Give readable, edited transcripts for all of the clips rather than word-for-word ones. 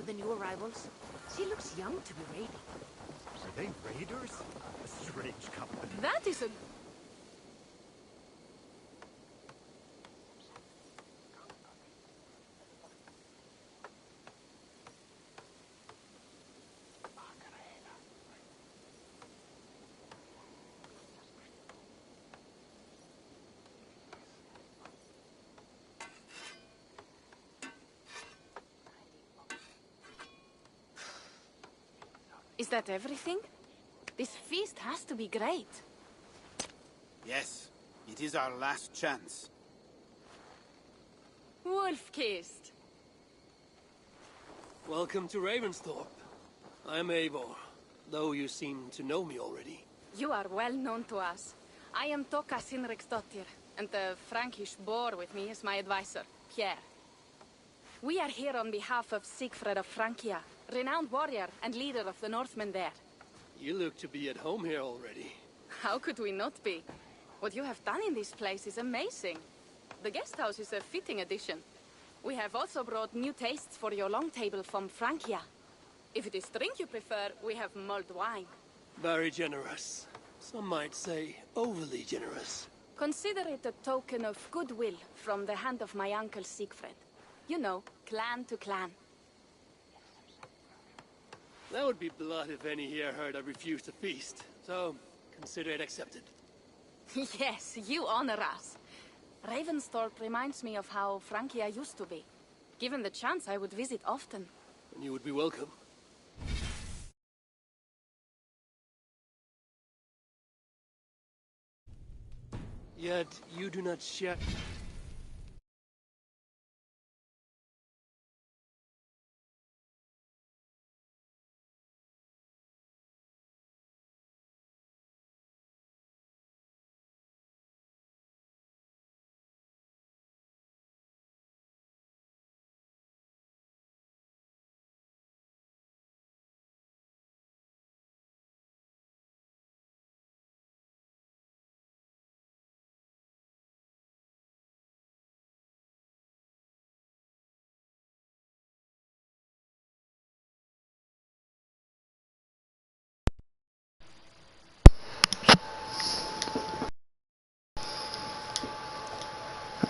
over the new arrivals? She looks young to be raiding. Are they raiders? A strange company. That is a... Is that everything? This feast has to be great. Yes, it is our last chance. Wolf-kissed. Welcome to Ravensthorpe. I'm Eivor, though you seem to know me already. You are well known to us. I am Toka Sinriksdottir, and the Frankish boar with me is my advisor, Pierre. We are here on behalf of Sigfred of Francia, renowned warrior and leader of the Northmen there. You look to be at home here already. How could we not be? What you have done in this place is amazing. The guest house is a fitting addition. We have also brought new tastes for your long table from Francia. If it is drink you prefer, we have mulled wine. Very generous. Some might say overly generous. Consider it a token of goodwill from the hand of my uncle Sigfred. You know, clan to clan. That would be blood if any here heard I refused to feast. So, consider it accepted. Yes, you honor us. Ravensthorpe reminds me of how Francia used to be. Given the chance, I would visit often. And you would be welcome. Yet, you do not share...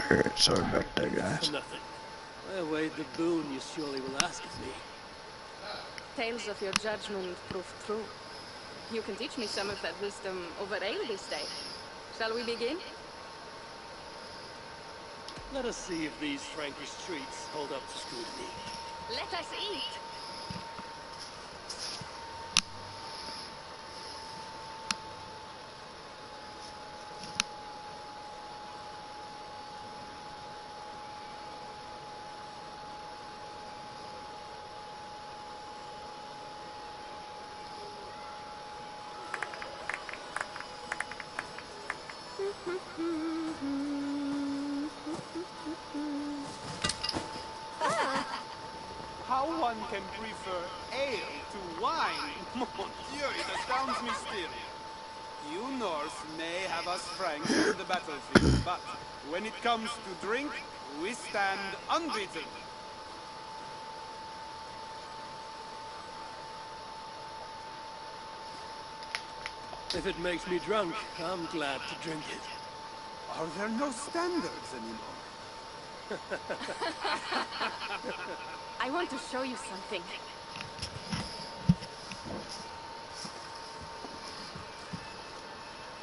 Alright, sorry about that, guys. Nothing. I await the boon you surely will ask of me. Tales of your judgment prove true. You can teach me some of that wisdom over ale this day. Shall we begin? Let us see if these Frankish streets hold up to scrutiny. Let us eat! How one can prefer ale to wine? Mon Dieu, it astounds me still. You Norse may have us Franks on the battlefield, but when it comes to drink, we stand unbeaten. If it makes me drunk, I'm glad to drink it. Are there no standards anymore? I want to show you something.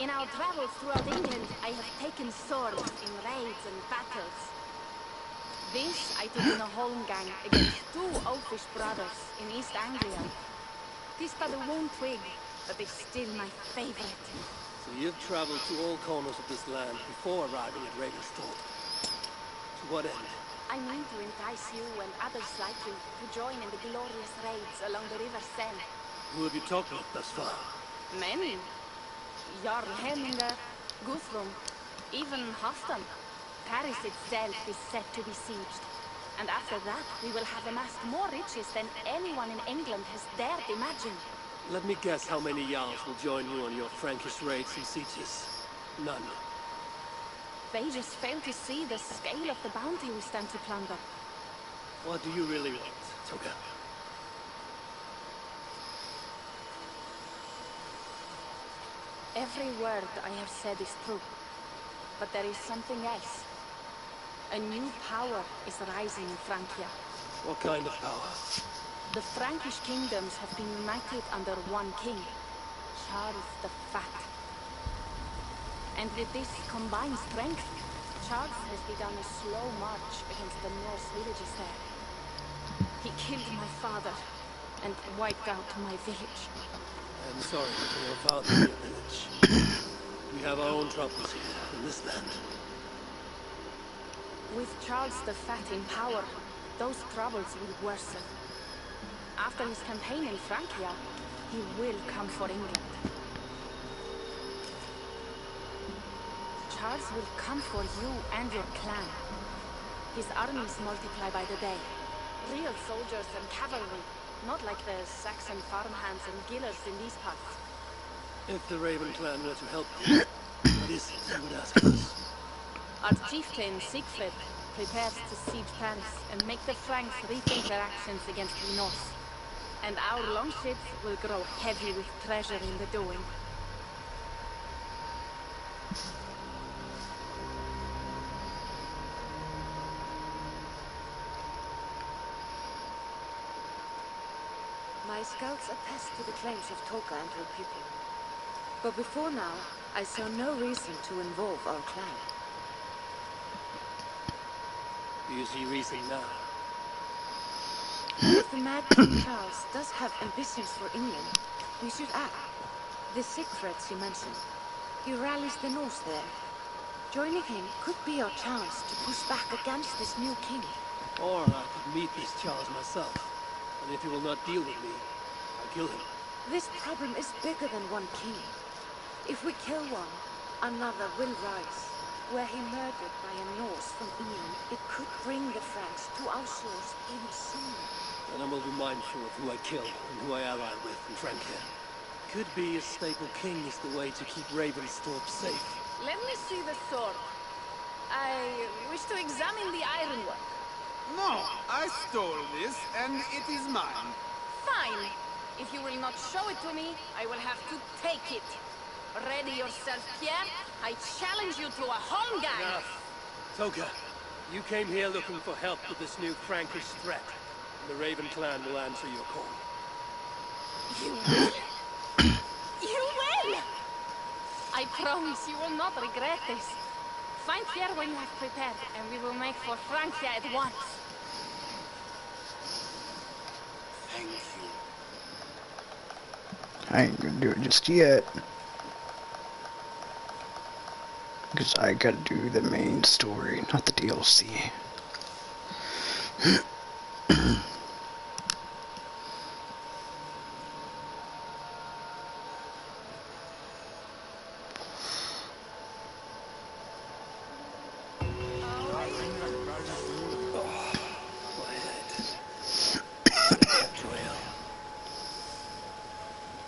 In our travels throughout England, I have taken swords in raids and battles. This I took in a holmgang against 2 oafish brothers in East Anglia. Tis but a worn twig, but it's still my favorite. So you've traveled to all corners of this land before arriving at Ravensthorpe. To what end? I mean to entice you and others like you to join in the glorious raids along the River Seine. Who have you talked with thus far? Many. Jarl Hemminger, Guthrum, even Halfdan. Paris itself is set to be sieged. And after that, we will have amassed more riches than anyone in England has dared imagine. Let me guess how many Jarls will join you on your Frankish raids and sieges. None. They just fail to see the scale of the bounty we stand to plunder. What do you really want, Toka? Every word I have said is true. But there is something else. A new power is rising in Francia. What kind of power? The Frankish kingdoms have been united under one king, Charles the Fat. And with this combined strength, Charles has begun a slow march against the Norse villages there. He killed my father and wiped out my village. I'm sorry for your father and your village. We have our own troubles here in this land. With Charles the Fat in power, those troubles will worsen. After his campaign in Francia, he will come for England. Charles will come for you and your clan. His armies multiply by the day. Real soldiers and cavalry, not like the Saxon farmhands and gillers in these parts. If the Raven clan were to help you, what is it you would ask of us? Our chieftain, Siegfried, prepares to siege Paris and make the Franks rethink their actions against the Norse. And our longships will grow heavy with treasure in the doing. My scouts attest to the claims of Toka and her people. But before now, I saw no reason to involve our clan. Do you see reason now? If the mad King Charles does have ambitions for England, we should act. The Siegfried you mentioned, he rallies the Norse there. Joining him could be our chance to push back against this new king. Or I could meet this Charles myself. And if he will not deal with me, I'll kill him. This problem is bigger than one king. If we kill one, another will rise. Were he murdered by a Norse from England, it could bring the Franks to our shores even sooner. And I will be mindful of who I kill and who I ally with in Francia. Could be a stable king is the way to keep Ravensthorpe safe. Let me see the sword. I wish to examine the ironwork. No, I stole this, and it is mine. Fine. If you will not show it to me, I will have to take it. Ready yourself, Pierre. I challenge you to a holmgang. Enough. Toka, you came here looking for help with this new Frankish threat. And the Raven clan will answer your call. You will? You will! I promise you will not regret this. Find Pierre when you have prepared, and we will make for Francia at once. Thank you. I ain't gonna do it just yet. Because I gotta do the main story, not the DLC.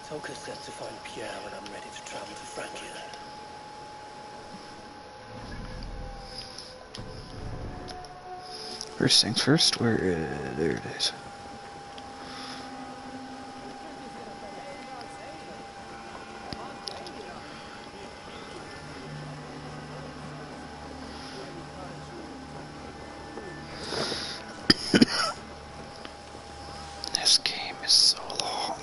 Toka said to find Pierre when I'm ready to travel to Francia. First things first, where there it is. This game is so long.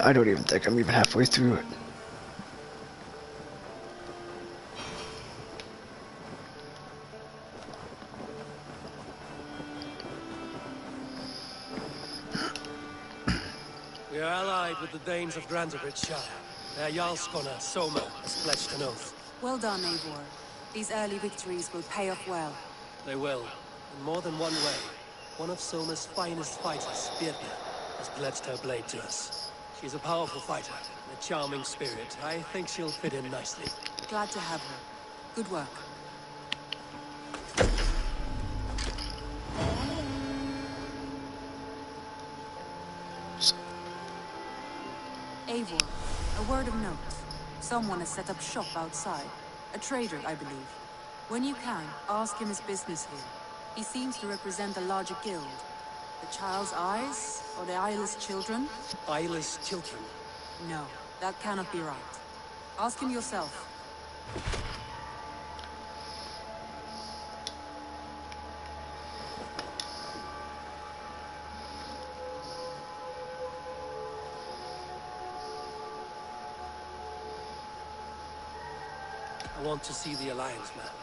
I don't even think I'm even halfway through it. We are allied with the Danes of Grantebridge. Their Jarlskona, Soma, has pledged an oath. Well done, Eivor. These early victories will pay off well. They will, in more than one way. One of Soma's finest fighters, Birna, has pledged her blade to us. She's a powerful fighter, and a charming spirit. I think she'll fit in nicely. Glad to have her. Good work. Eivor, a word of note. Someone has set up shop outside. A trader, I believe. When you can, ask him his business here. He seems to represent a larger guild. The child's eyes? Or the eyeless children? Eyeless children. No, that cannot be right. Ask him yourself. I want to see the Alliance map.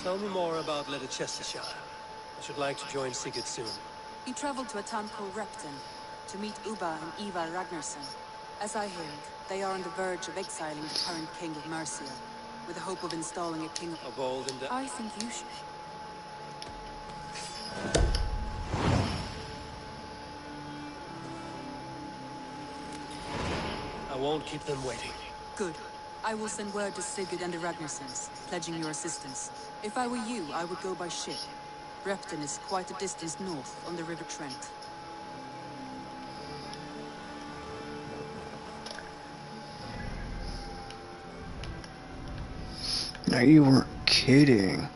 Tell me more about Leicestershire. I should like to join Sigurd soon. He traveled to a town called Repton to meet Ubba and Eva Ragnarsson. As I heard, they are on the verge of exiling the current king of Mercia, with the hope of installing a king Of old and... I think you should. I won't keep them waiting. Good. I will send word to Sigurd and the Ragnarssons, pledging your assistance. If I were you, I would go by ship. Repton is quite a distance north, on the River Trent. No, you weren't kidding.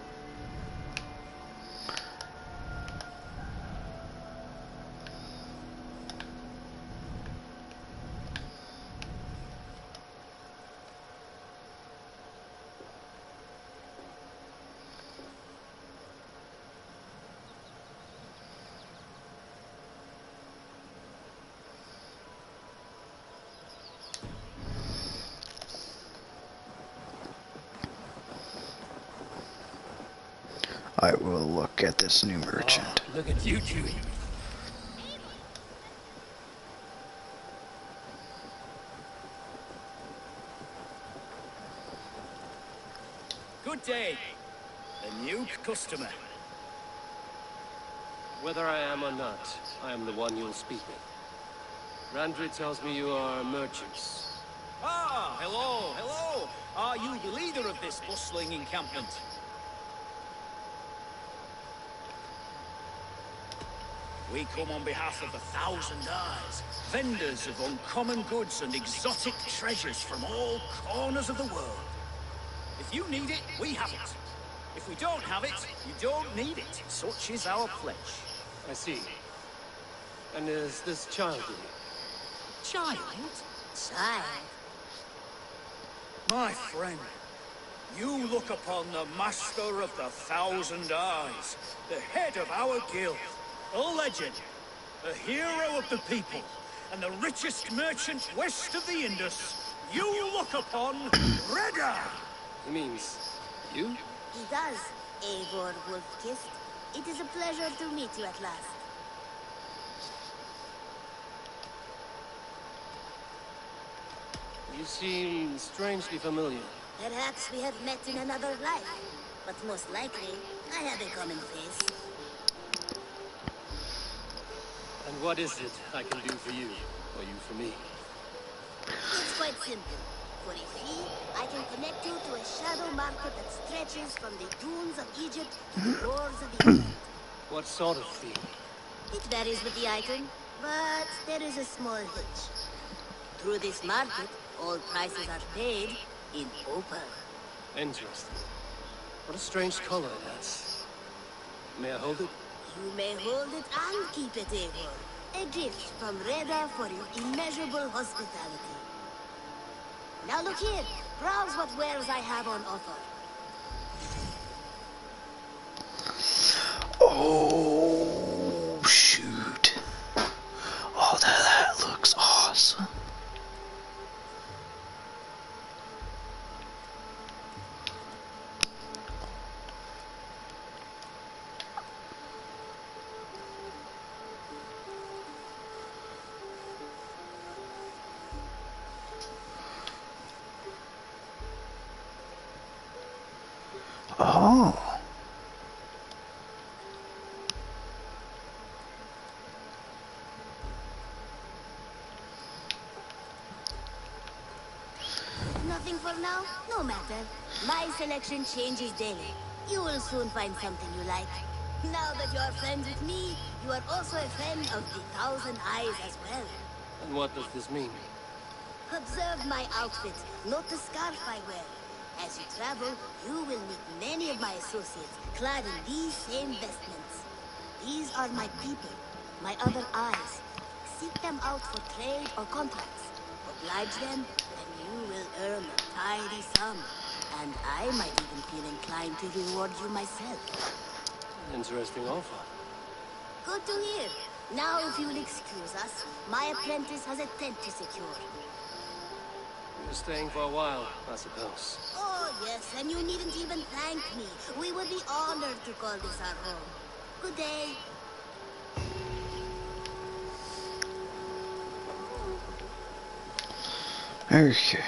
I will look at this new merchant. Oh, look at you two. Good day. A new customer. Whether I am or not, I am the one you'll speak with. Randri tells me you are merchants. Ah, hello, hello. Are you the leader of this bustling encampment? We come on behalf of 1,000 Eyes, vendors of uncommon goods and exotic treasures from all corners of the world. If you need it, we have it. If we don't have it, you don't need it. Such is our pledge. I see. And is this child here? Child? Child? My friend, you look upon the master of the 1,000 Eyes, the head of our guild, a legend, a hero of the people, and the richest merchant west of the Indus. You look upon Reda! He means you? He does, Eivor Wolf-Kissed. It is a pleasure to meet you at last. You seem strangely familiar. Perhaps we have met in another life, but most likely, I have a common face. And what is it I can do for you, or you for me? It's quite simple. For a fee, I can connect you to a shadow market that stretches from the dunes of Egypt to the doors of the East. What sort of fee? It varies with the item, but there is a small hitch. Through this market, all prices are paid in opal. Interesting. What a strange color it has. May I hold it? You may hold it and keep it, Eivor. A gift from Reda for your immeasurable hospitality. Now look here. Browse what wares I have on offer. Oh, shoot. Oh, that looks awesome. Oh. Nothing for now? No matter. My selection changes daily. You will soon find something you like. Now that you are friends with me, you are also a friend of the 1,000 Eyes as well. And what does this mean? Observe my outfit, not the scarf I wear. As you travel, you will meet many of my associates, clad in these same vestments. These are my people, my other eyes. Seek them out for trade or contracts. Oblige them, and you will earn a tidy sum. And I might even feel inclined to reward you myself. Interesting offer. Good to hear. Now, if you will excuse us, my apprentice has a tent to secure. You're staying for a while, I suppose. Oh, yes, and you needn't even thank me. We would be honored to call this our home. Good day. Okay.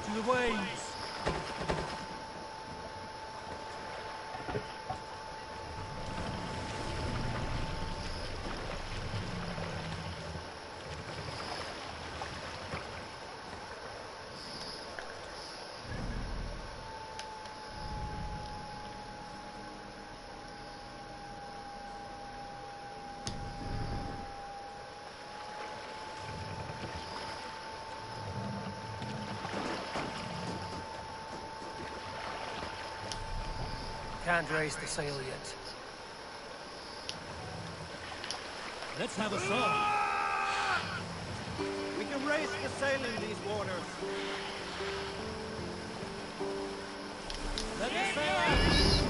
To the waves! Can't raise the sail yet. Let's have a song. We can raise the sail in these waters. Let us sail out.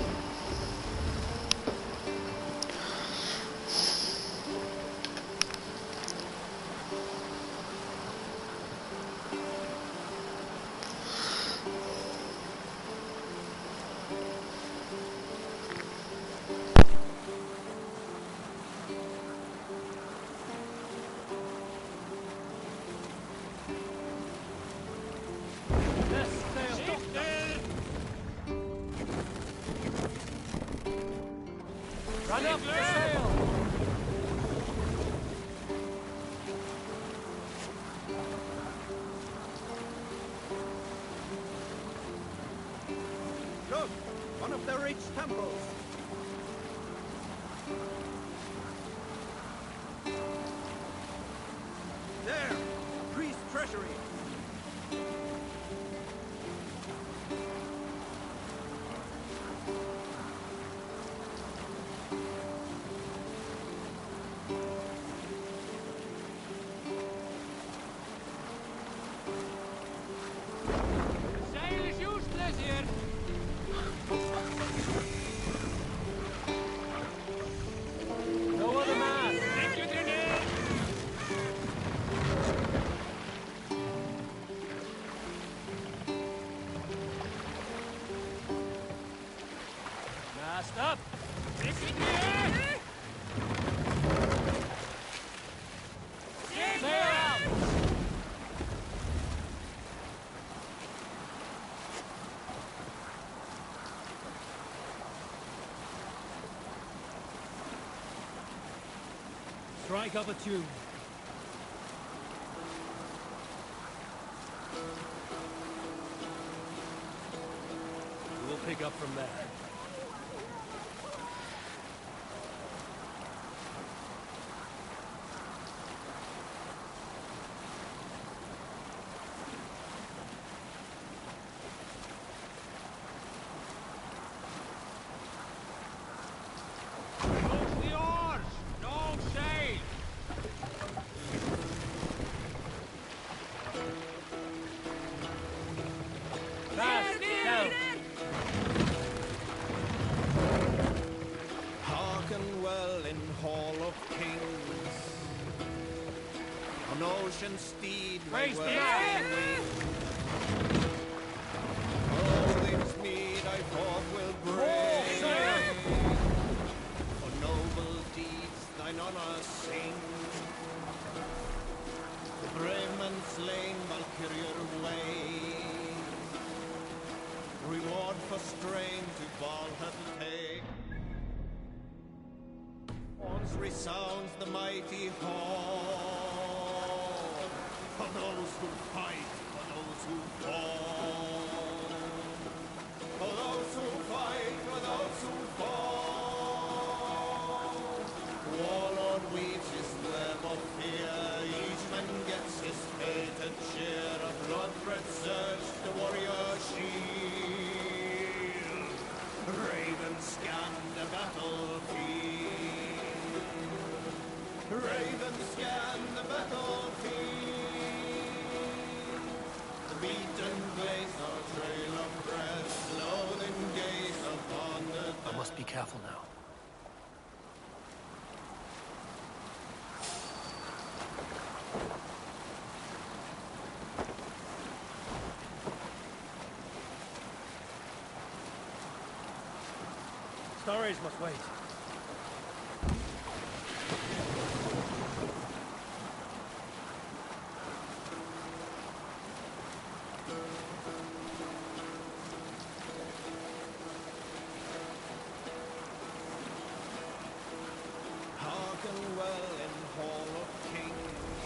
Run up the sail! Look! One of the rich temples. There! A priest's treasury. No other man! Mast up! Sail out! Strike up a tune. We'll pick up from there. Fast! Down! Hearken well in Hall of Kings. On ocean steed my Raise the words flag! wing. All things meet I forth will bring. For noble deeds thine honor sing. The brave men slain Valkyrier way. Reward for strain to Valhalla take. Once resounds the mighty hall. For those who fight, for those who fall. For those who fight, for those who fall. Warlord weaves his web of fear. Each man gets his fated share. A blood-red surge, the warrior shield. Ravens scan the battlefield. Ravens scan the battlefield. The beaten blaze our trail of breath, loathing gaze upon the dead. I must be careful now. Storage must wait. Hearken well in Hall of Kings.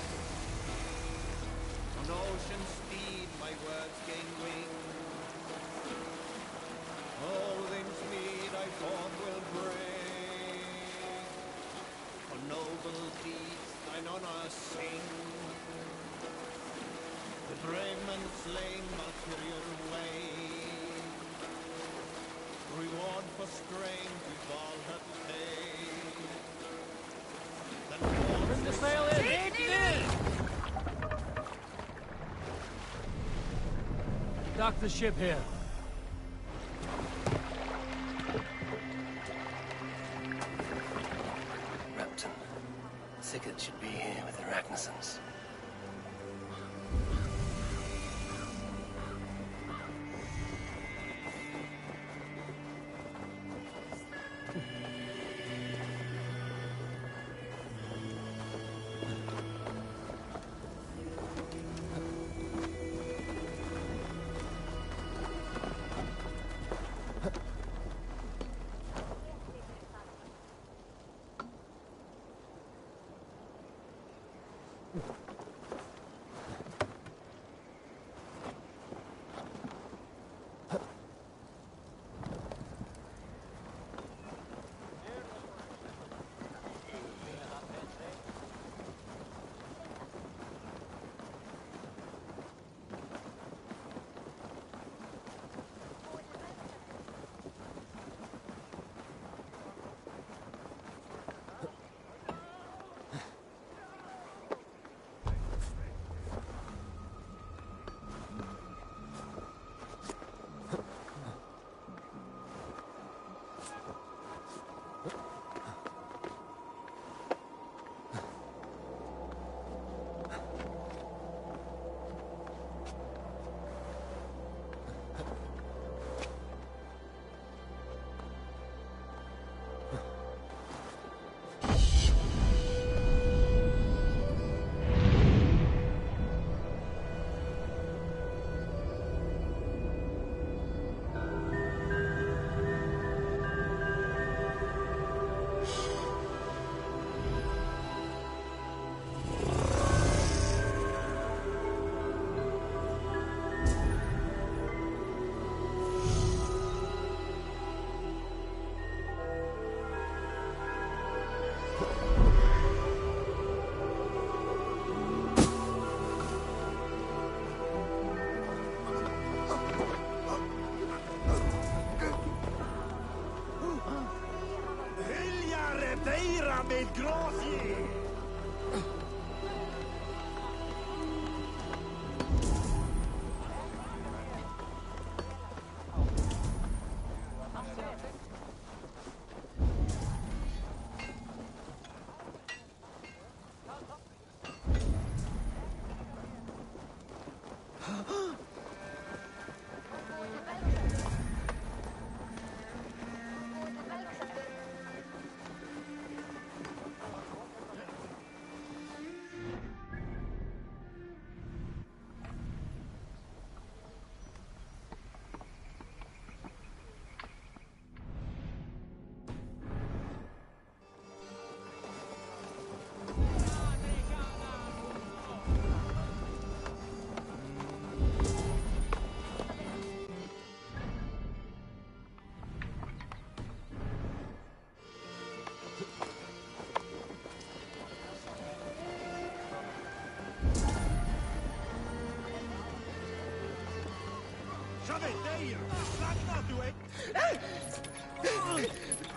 On ocean speed my words gain wings. Odin's mead I forth will bring. For noble deeds thine honor sing. The brave men slain martyrial way. Reward for strain to Valhalla pay. Bring the sail in! Dock the ship here. Repton. Sickert should be here with the Ragnarsons.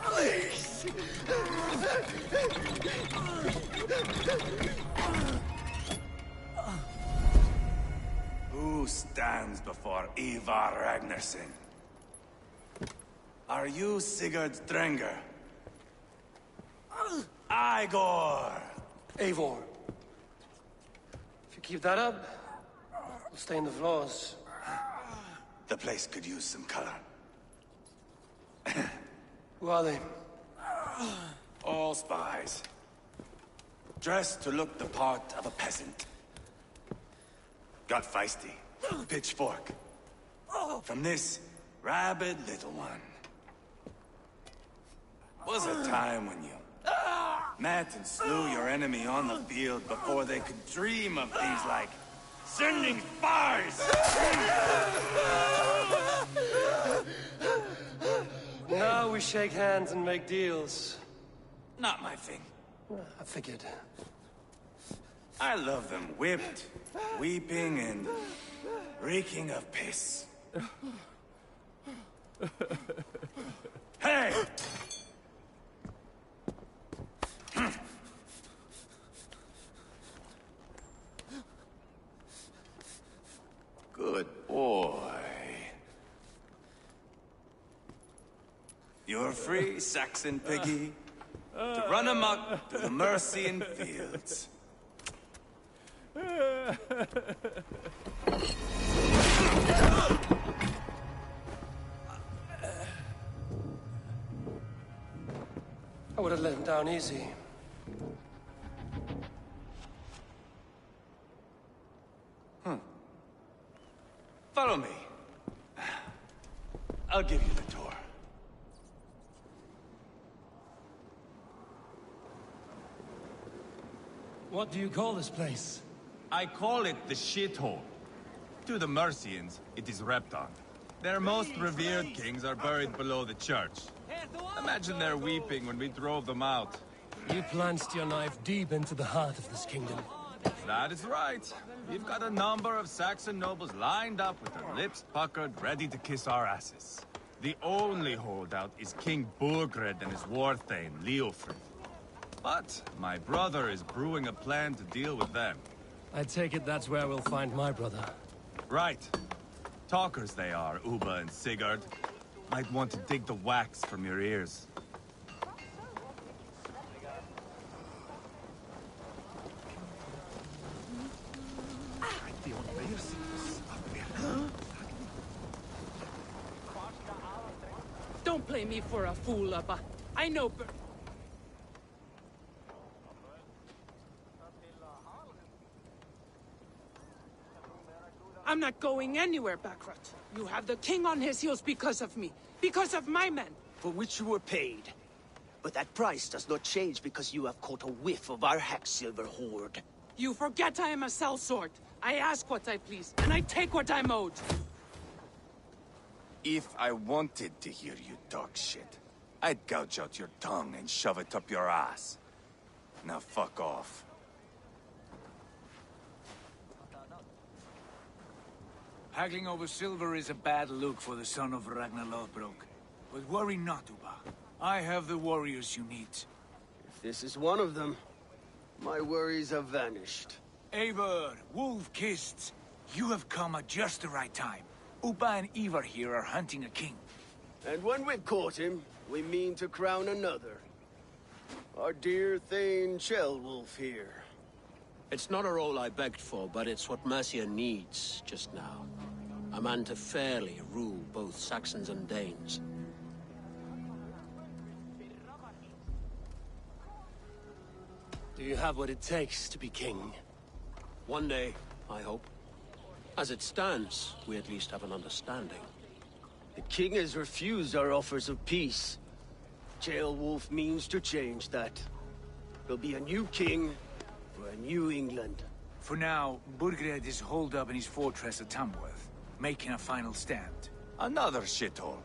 Please! Who stands before Ivar Ragnarsson? Are you Sigurd Drenger? Igor! Eivor. If you keep that up, we'll stain the floors. The place could use some color. Who are they? All spies. Dressed to look the part of a peasant. Got feisty. Pitchfork. From this rabid little one. Was a time when you met and slew your enemy on the field before they could dream of things like sending spies! Now we shake hands and make deals. Not my thing. I figured. I love them whipped, weeping, and reeking of piss. Hey! Good boy. You're free, Saxon piggy, to run amok through the Mercian fields. I would have let him down easy. Follow me. I'll give you the tour. What do you call this place? I call it the shithole. To the Mercians, it is Repton. Their most revered kings are buried below the church. Imagine their weeping when we drove them out. You plunged your knife deep into the heart of this kingdom. That is right. We've got a number of Saxon nobles lined up with their lips puckered, ready to kiss our asses. The only holdout is King Burgred and his war thane, Leofrid. But my brother is brewing a plan to deal with them. I take it that's where we'll find my brother. Right. Talkers they are, Uba and Sigurd. Might want to dig the wax from your ears. Don't play me for a fool, Abba. I know I'm not going anywhere, Backrot. You have the king on his heels because of me. Because of my men. For which you were paid. But that price does not change because you have caught a whiff of our Hacksilver hoard. You forget I am a sellsword. I ask what I please, and I take what I'm owed. If I wanted to hear you talk shit, I'd gouge out your tongue and shove it up your ass. Now fuck off. Haggling over silver is a bad look for the son of Ragnar Lothbrok. But worry not, Uba. I have the warriors you need. If this is one of them, my worries have vanished. Eivor, Wolf-Kissed, you have come at just the right time. Uba and Ivar here are hunting a king. And when we've caught him, we mean to crown another. Our dear Thane Ceolwulf here. It's not a role I begged for, but it's what Mercia needs just now. A man to fairly rule both Saxons and Danes. Do you have what it takes to be king? One day, I hope. As it stands, we at least have an understanding. The king has refused our offers of peace. Ceolwulf means to change that. There'll be a new king for a new England. For now, Burgred is holed up in his fortress at Tamworth, making a final stand. Another shithole.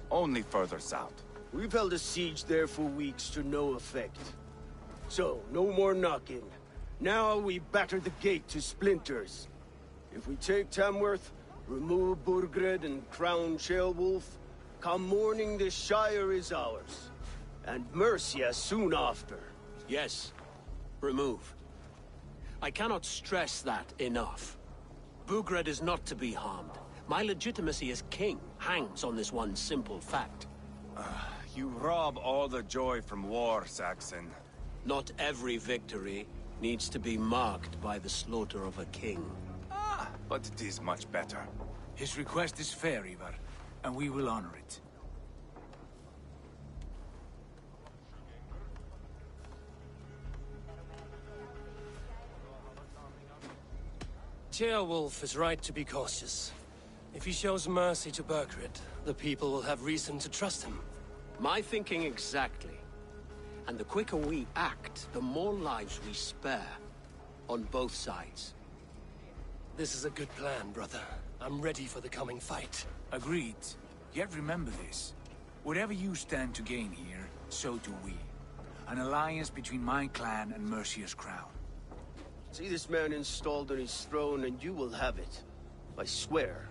Only further south. We've held a siege there for weeks to no effect. So, no more knocking. Now we batter the gate to splinters. If we take Tamworth, Remove Burgred and crown Ceolwulf. Come morning, the Shire is ours. And Mercia soon after. Yes, remove. I cannot stress that enough. Burgred is not to be harmed. My legitimacy as king hangs on this one simple fact. You rob all the joy from war, Saxon. Not every victory needs to be marked by the slaughter of a king. But it is much better. His request is fair, Ivar, and we will honor it. Ceolwulf is right to be cautious. If he shows mercy to Burgred, the people will have reason to trust him. My thinking exactly. And the quicker we act, the more lives we spare. On both sides. This is a good plan, brother. I'm ready for the coming fight. Agreed. Yet remember this. Whatever you stand to gain here, so do we. An alliance between my clan and Mercia's crown. See this man installed on his throne and you will have it. I swear.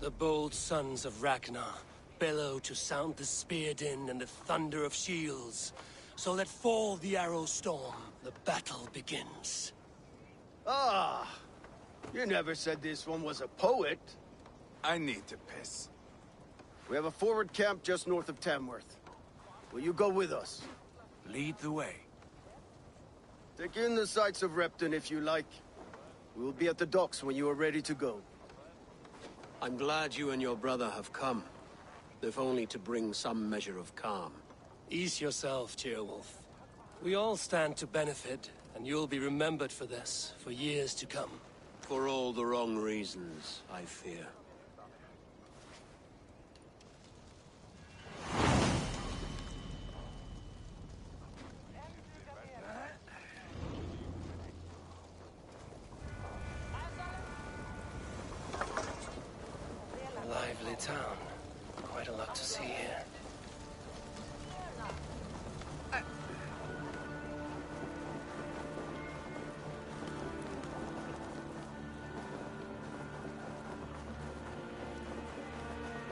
The bold sons of Ragnar bellow to sound the spear din and the thunder of shields. So let fall the arrow storm. The battle begins. Ah! You never said this one was a poet. I need to piss. We have a forward camp just north of Tamworth. Will you go with us? Lead the way. Take in the sights of Repton if you like. We will be at the docks when you are ready to go. I'm glad you and your brother have come. If only to bring some measure of calm. Ease yourself, Ceolwulf. We all stand to benefit, and you'll be remembered for this, for years to come. For all the wrong reasons, I fear. A lively town. Quite a lot to see here.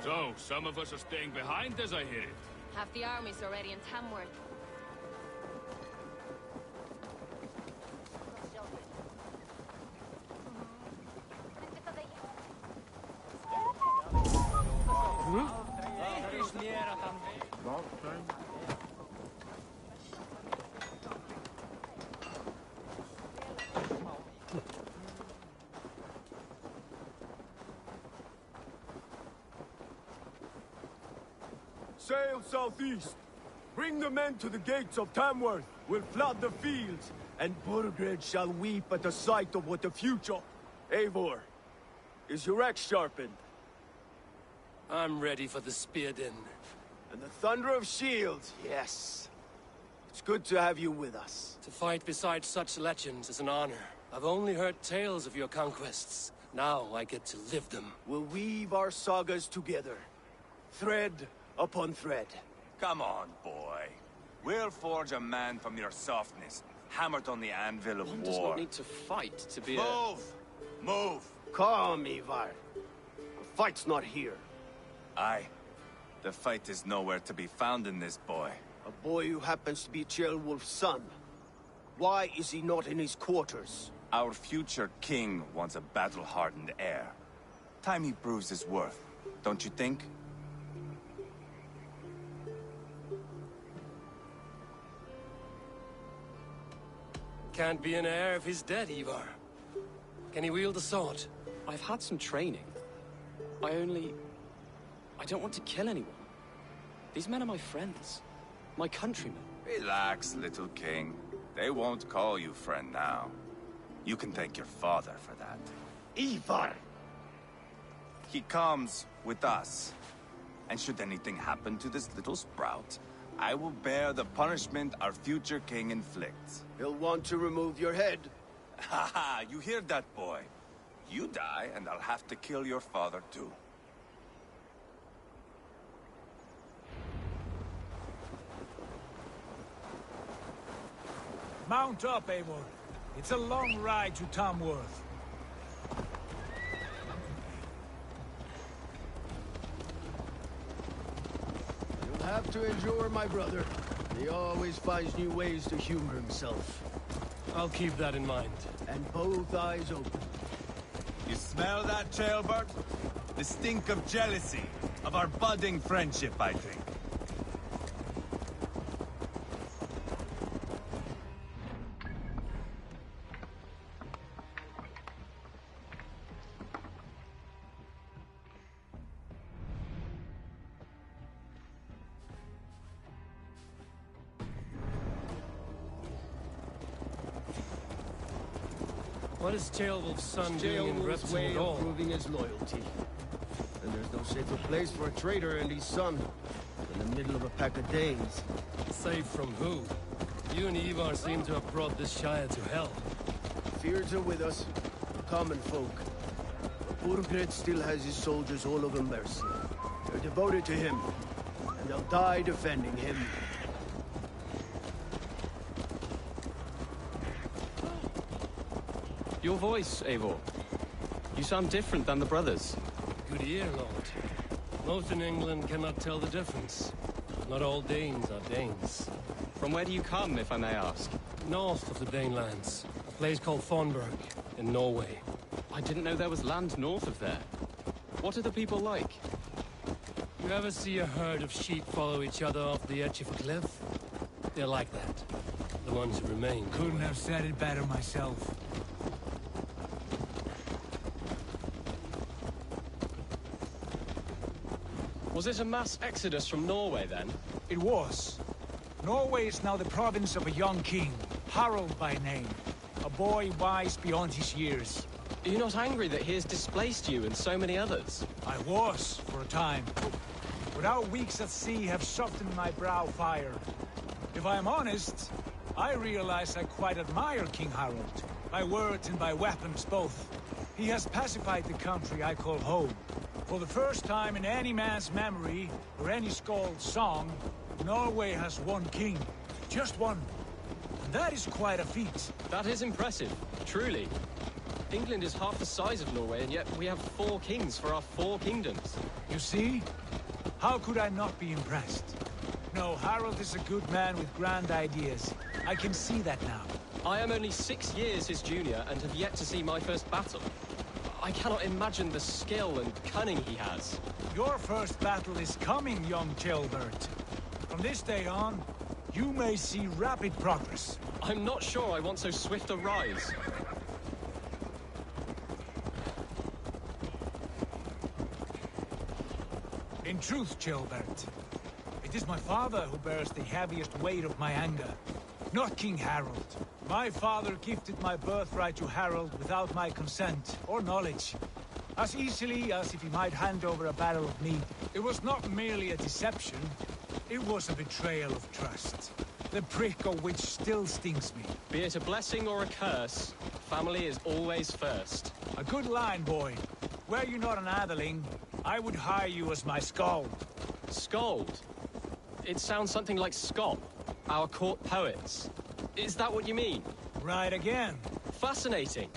So, some of us are staying behind as I hear it. Half the army's already in Tamworth. Sail southeast. Bring the men to the gates of Tamworth. We'll flood the fields, and Burgred shall weep at the sight of what the future... Eivor, is your axe sharpened? I'm ready for the spear din. And the thunder of shields, yes. It's good to have you with us. To fight beside such legends is an honor. I've only heard tales of your conquests. Now I get to live them. We'll weave our sagas together. Thread upon thread. Come on, boy. We'll forge a man from your softness, hammered on the anvil of war. One does not need to fight to be Move! Move! Calm, Ivar. The fight's not here. Aye. The fight is nowhere to be found in this boy. A boy who happens to be Ceolwulf's son. Why is he not in his quarters? Our future king wants a battle-hardened heir. Time he proves his worth, don't you think? Can't be an heir if he's dead, Ivar. Can he wield a sword? I've had some training. I don't want to kill anyone. These men are my friends. My countrymen. Relax, little king. They won't call you friend now. You can thank your father for that. Ivar! He comes with us. And should anything happen to this little sprout, I will bear the punishment our future king inflicts. He'll want to remove your head. Haha, you hear that, boy? You die, and I'll have to kill your father, too. Mount up, Eivor. It's a long ride to Tamworth. You'll have to endure my brother. He always finds new ways to humor himself. I'll keep that in mind. And both eyes open. You smell that, Trailbird? The stink of jealousy, of our budding friendship, I think. What is Ceolwulf's son doing in Ceolwulf's Repton way at of all? proving his loyalty. And there's no safer place for a traitor and his son than the middle of a pack of Danes. Safe from who? You and Ivar seem to have brought this Shire to hell. Fears are with us, common folk. But Burgred still has his soldiers all over Mercia. They're devoted to him, and they'll die defending him. Your voice, Eivor. You sound different than the brothers. Good ear, Lord. Most in England cannot tell the difference. Not all Danes are Danes. From where do you come, if I may ask? North of the Danelands. A place called Thornburg, in Norway. I didn't know there was land north of there. What are the people like? You ever see a herd of sheep follow each other off the edge of a cliff? They're like that. The ones who remain. Couldn't have said it better myself. Was it a mass exodus from Norway, then? It was. Norway is now the province of a young king, Harald by name. A boy wise beyond his years. Are you not angry that he has displaced you and so many others? I was, for a time. But our weeks at sea have softened my brow fire. If I am honest, I realize I quite admire King Harald. By words and by weapons both. He has pacified the country I call home. For the first time in any man's memory, or any skald's song, Norway has one king. Just one. And that is quite a feat. That is impressive, truly. England is half the size of Norway, and yet we have 4 kings for our 4 kingdoms. You see? How could I not be impressed? No, Harald is a good man with grand ideas. I can see that now. I am only 6 years his junior, and have yet to see my first battle. I cannot imagine the skill and cunning he has. Your first battle is coming, young Ceolbert. From this day on, you may see rapid progress. I'm not sure I want so swift a rise. In truth, Ceolbert, it is my father who bears the heaviest weight of my anger, not King Harald. My father gifted my birthright to Harald without my consent or knowledge, as easily as if he might hand over a barrel of meat. It was not merely a deception, it was a betrayal of trust, the prick of which still stings me. Be it a blessing or a curse, family is always first. A good line, boy. Were you not an atheling, I would hire you as my skald. Skald? It sounds something like Scott, our court poets. Is that what you mean? Right again. Fascinating.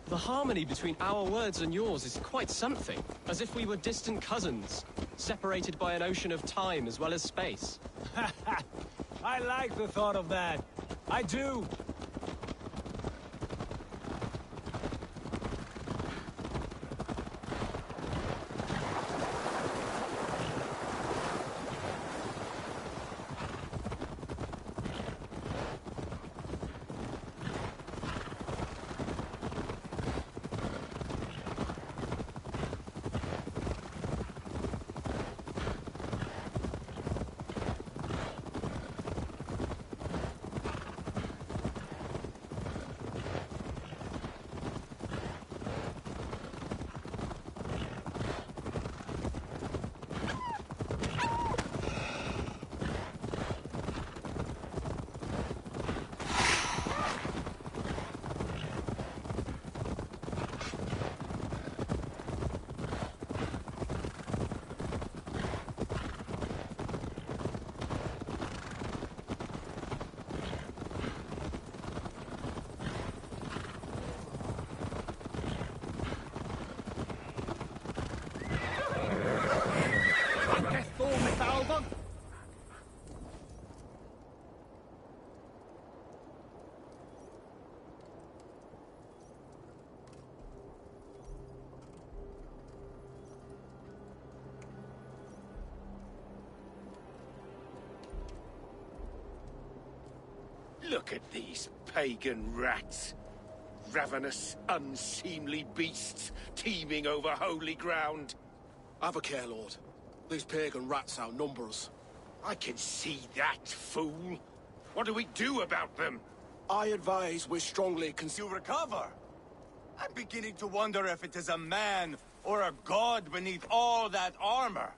The harmony between our words and yours is quite something. As if we were distant cousins, separated by an ocean of time as well as space. I like the thought of that. I do. Look at these pagan rats. Ravenous, unseemly beasts teeming over holy ground. Have a care, Lord. These pagan rats outnumber us. I can see that, fool. What do we do about them? I advise we strongly You recover? I'm beginning to wonder if it is a man or a god beneath all that armor.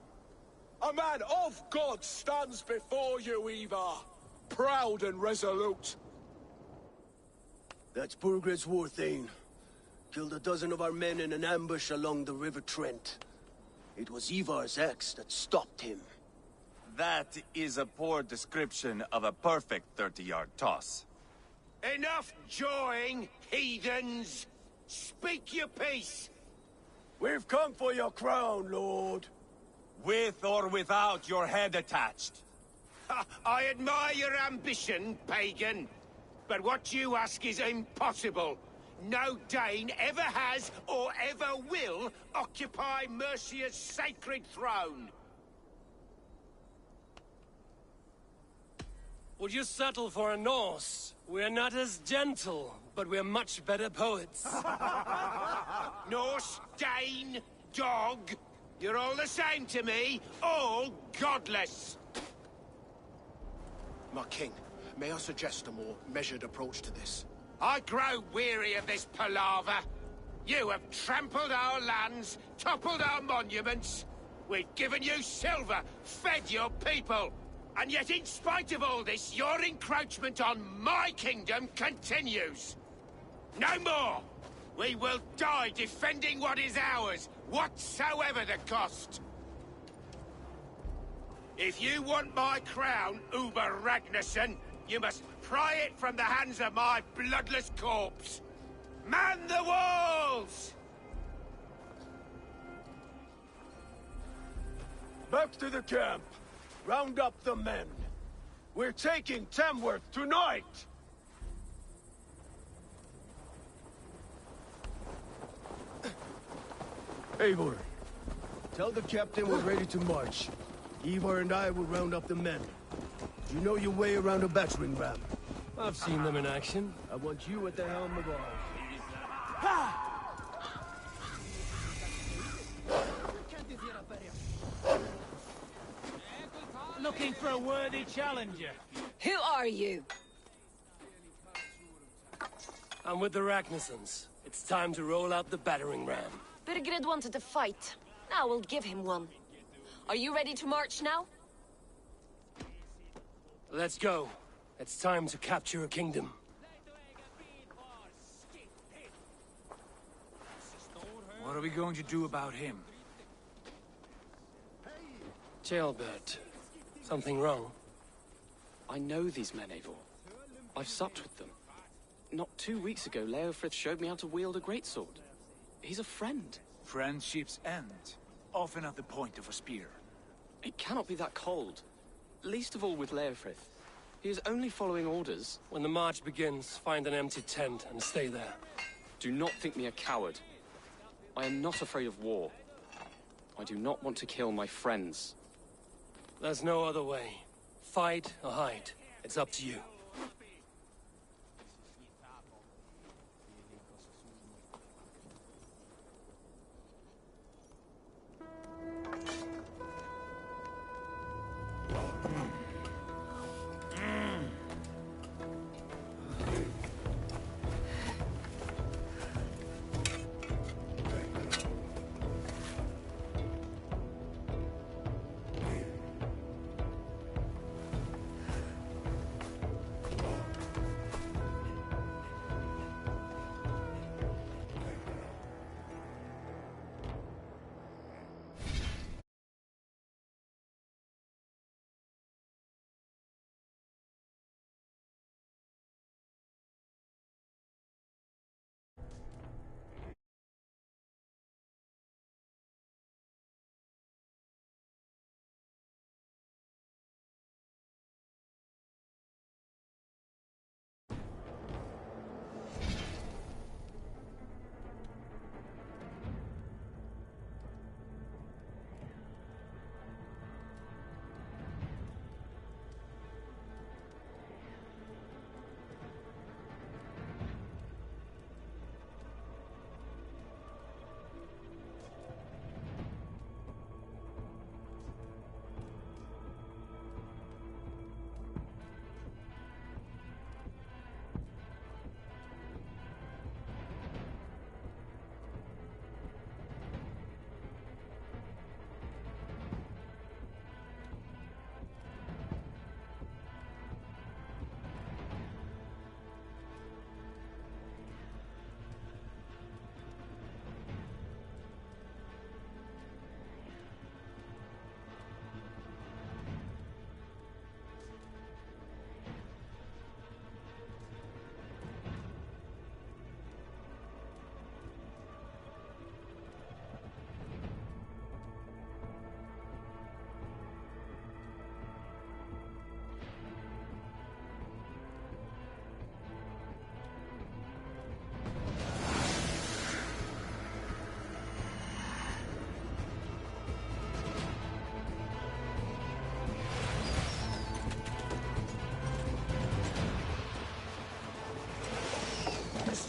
A man of God stands before you, Ivar. Proud and resolute. That's Burgred's war thane. Killed a dozen of our men in an ambush along the River Trent. It was Ivar's axe that stopped him. That is a poor description of a perfect 30-yard toss. Enough jawing, heathens! Speak your piece! We've come for your crown, Lord. With or without your head attached. Ha, I admire your ambition, pagan. But what you ask is impossible. No Dane ever has or ever will occupy Mercia's sacred throne. Would you settle for a Norse? We're not as gentle, but we're much better poets. Norse, Dane, dog. You're all the same to me. All godless. My king, may I suggest a more measured approach to this? I grow weary of this palaver. You have trampled our lands, toppled our monuments. We've given you silver, fed your people. And yet, in spite of all this, your encroachment on my kingdom continues. No more! We will die defending what is ours, whatsoever the cost. If you want my crown, Uber Ragnarsson, you must pry it from the hands of my bloodless corpse. Man the walls! Back to the camp. Round up the men. We're taking Tamworth tonight! Eivor, tell the captain we're ready to march. Ivar and I will round up the men. You know your way around a battering ram. I've seen them in action. I want you at the helm of ours. Looking for a worthy challenger. Who are you? I'm with the Ragnarssons. It's time to roll out the battering ram. Birgred wanted to fight. Now we'll give him one. Are you ready to march now? Let's go. It's time to capture a kingdom. What are we going to do about him? Jailbird. Something wrong? I know these men, Eivor. I've supped with them. Not 2 weeks ago, Leofrith showed me how to wield a greatsword. He's a friend. Friendships end, often at the point of a spear. It cannot be that cold. Least of all with Leofrith. He is only following orders. When the march begins, find an empty tent and stay there. Do not think me a coward. I am not afraid of war. I do not want to kill my friends. There's no other way. Fight or hide. It's up to you.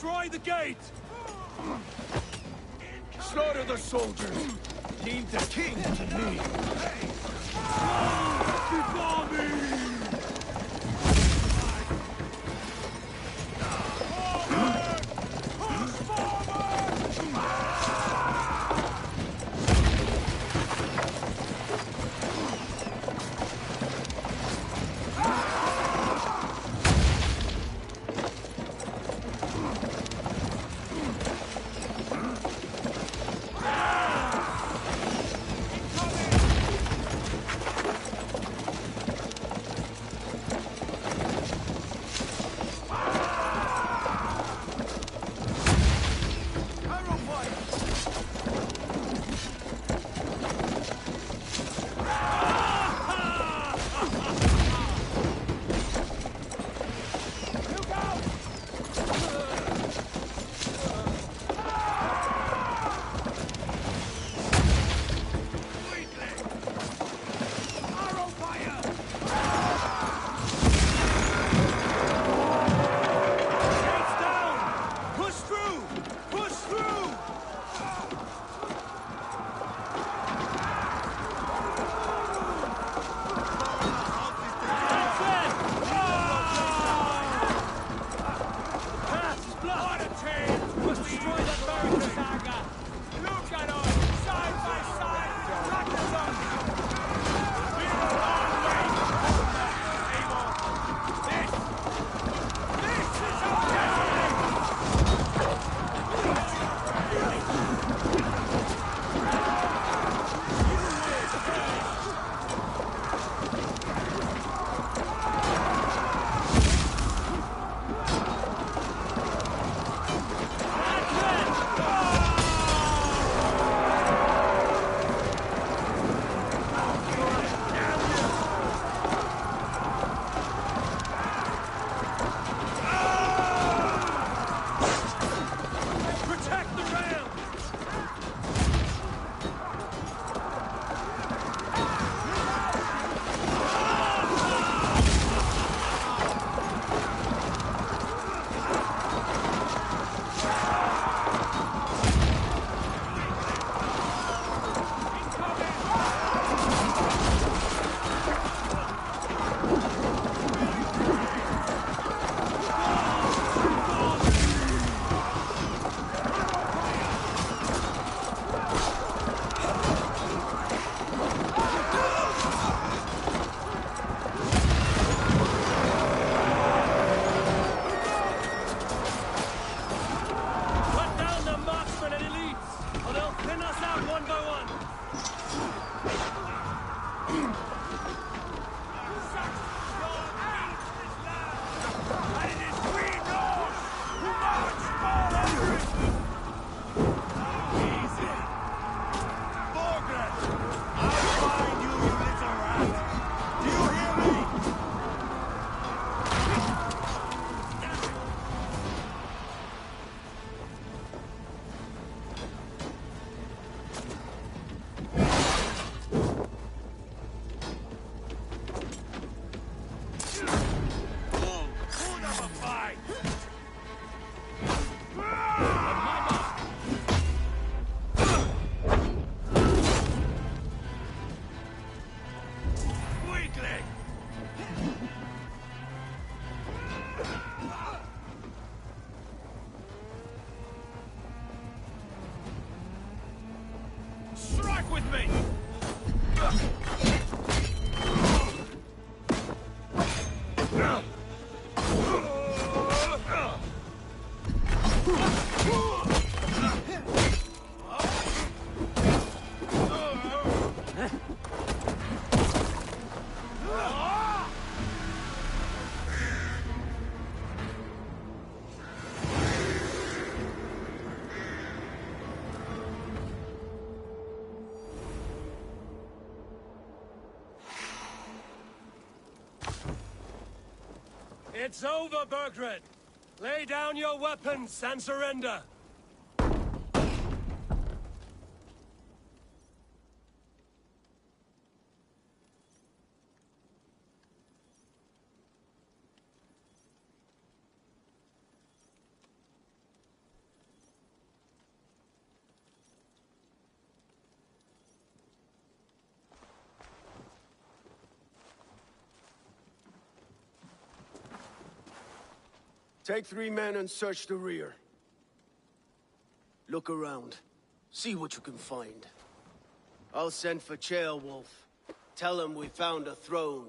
Destroy the gate! Slaughter the soldiers! Leave the king to me! Before me! It's over, Burgred! Lay down your weapons and surrender! Take 3 men and search the rear. Look around. See what you can find. I'll send for Chaelwolf. Tell him we found a throne.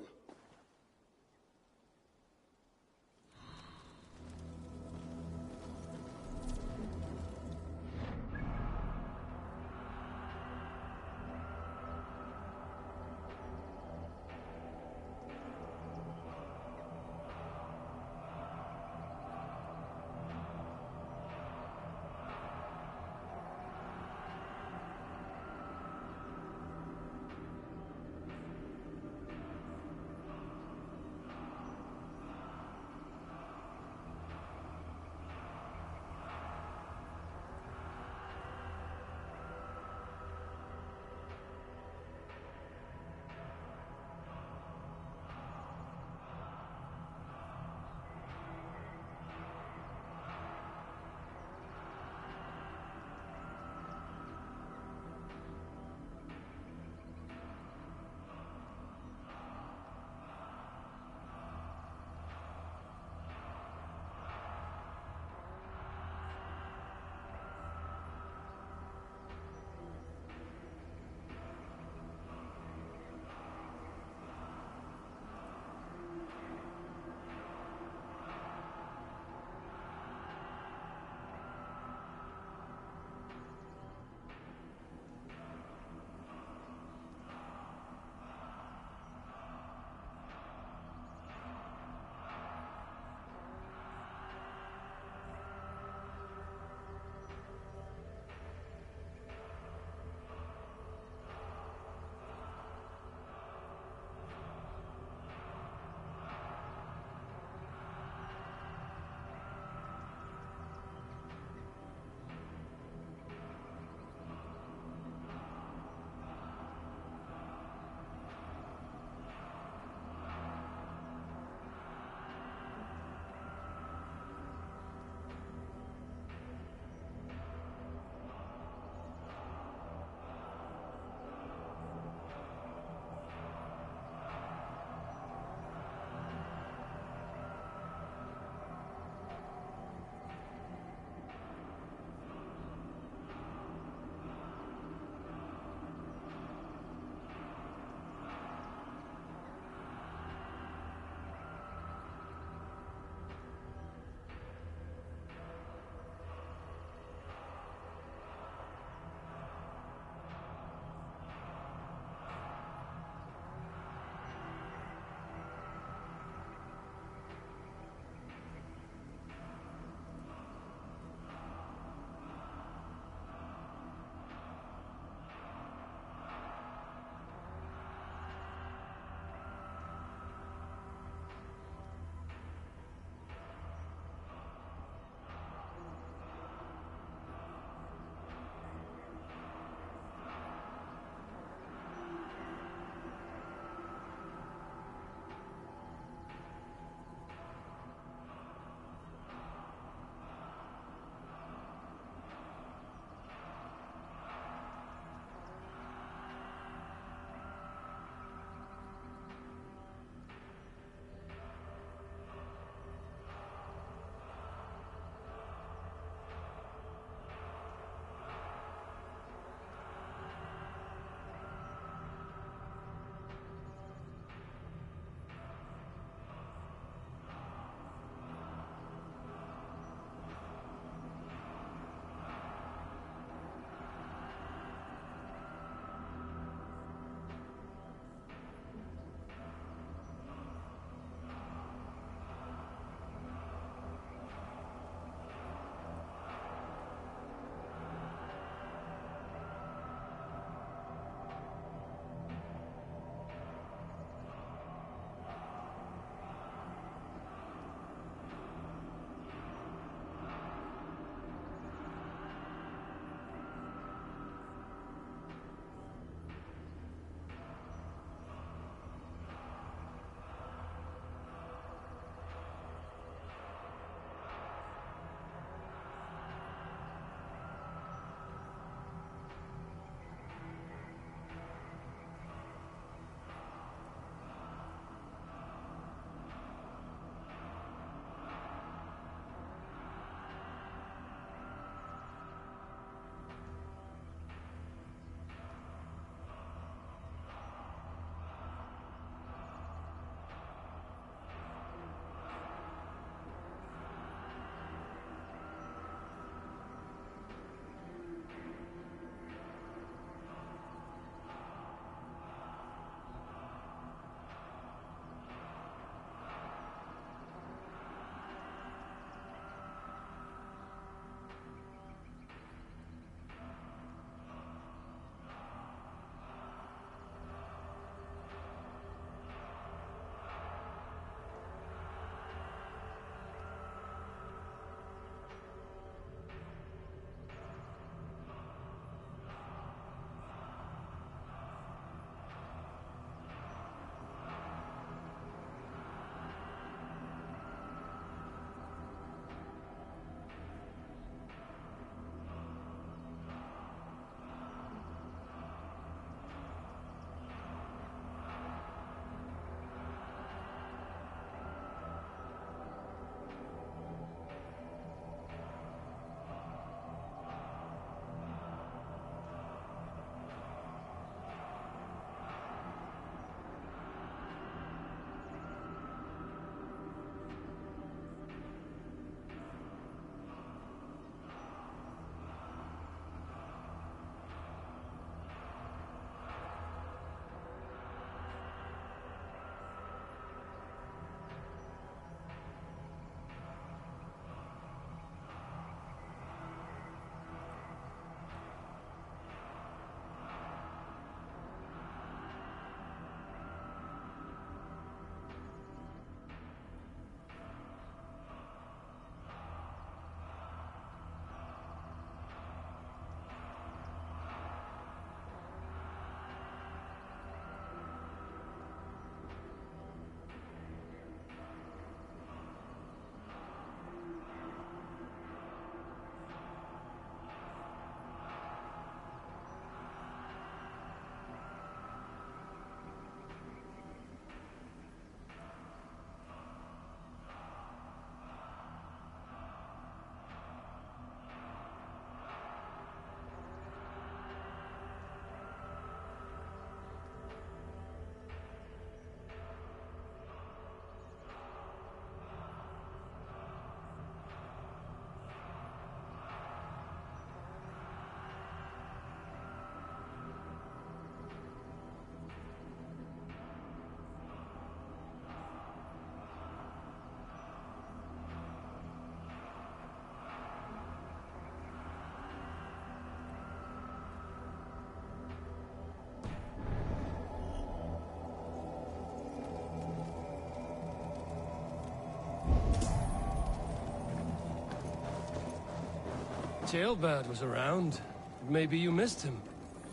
Jailbird was around. Maybe you missed him.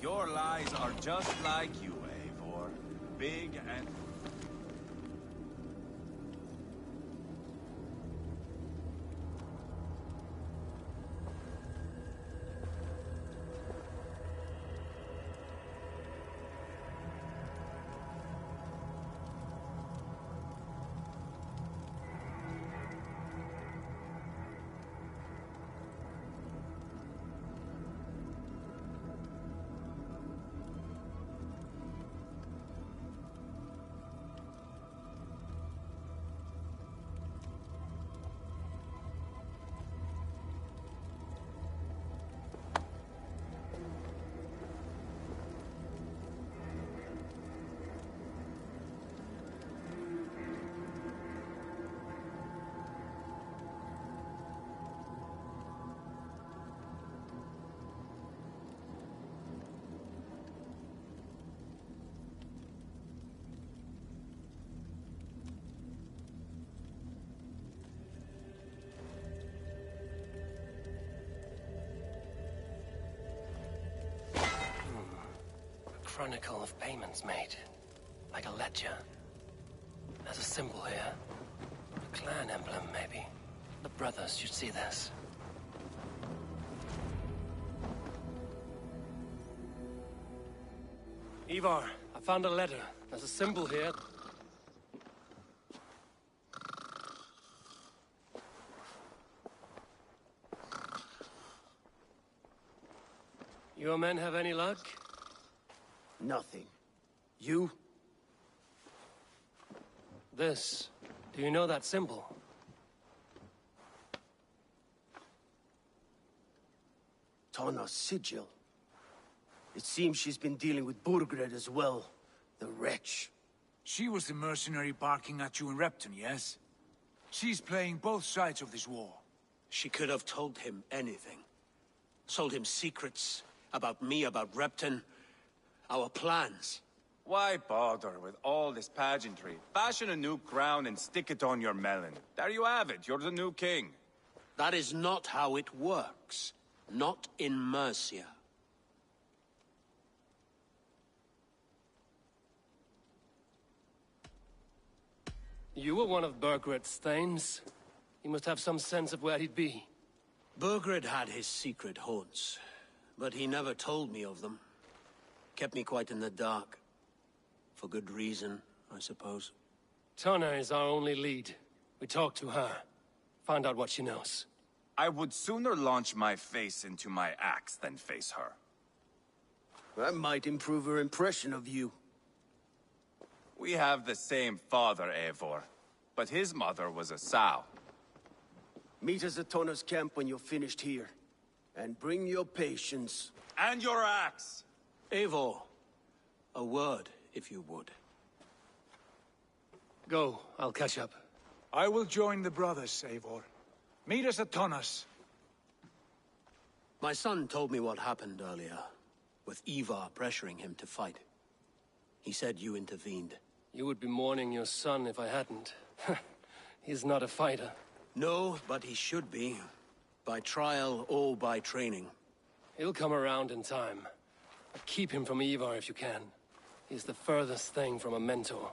Your lies are just like you, Eivor. Big and... Chronicle of payments made. Like a ledger. There's a symbol here. A clan emblem, maybe. The brothers should see this. Ivar, I found a letter. There's a symbol here. Your men have any luck? Nothing. You? This. Do you know that symbol? Tana's sigil. It seems she's been dealing with Burgred as well. The wretch. She was the mercenary barking at you in Repton, yes? She's playing both sides of this war. She could have told him anything. Told him secrets about me, about Repton, our plans. Why bother with all this pageantry? Fashion a new crown and stick it on your melon. There you have it, you're the new king. That is not how it works. Not in Mercia. You were one of Burgred's thanes. He must have some sense of where he'd be. Burgred had his secret haunts, but he never told me of them. Kept me quite in the dark. For good reason, I suppose. Tana is our only lead. We talk to her. Find out what she knows. I would sooner launch my face into my axe than face her. That might improve her impression of you. We have the same father, Eivor, but his mother was a sow. Meet us at Tana's camp when you're finished here. And bring your patience. And your axe! Eivor, a word, if you would. Go, I'll catch up. I will join the brothers, Eivor. Meet us at Tana's. My son told me what happened earlier, with Ivar pressuring him to fight. He said you intervened. You would be mourning your son if I hadn't. He's not a fighter. No, but he should be. By trial or by training. He'll come around in time. But keep him from Ivar if you can. He's the furthest thing from a mentor.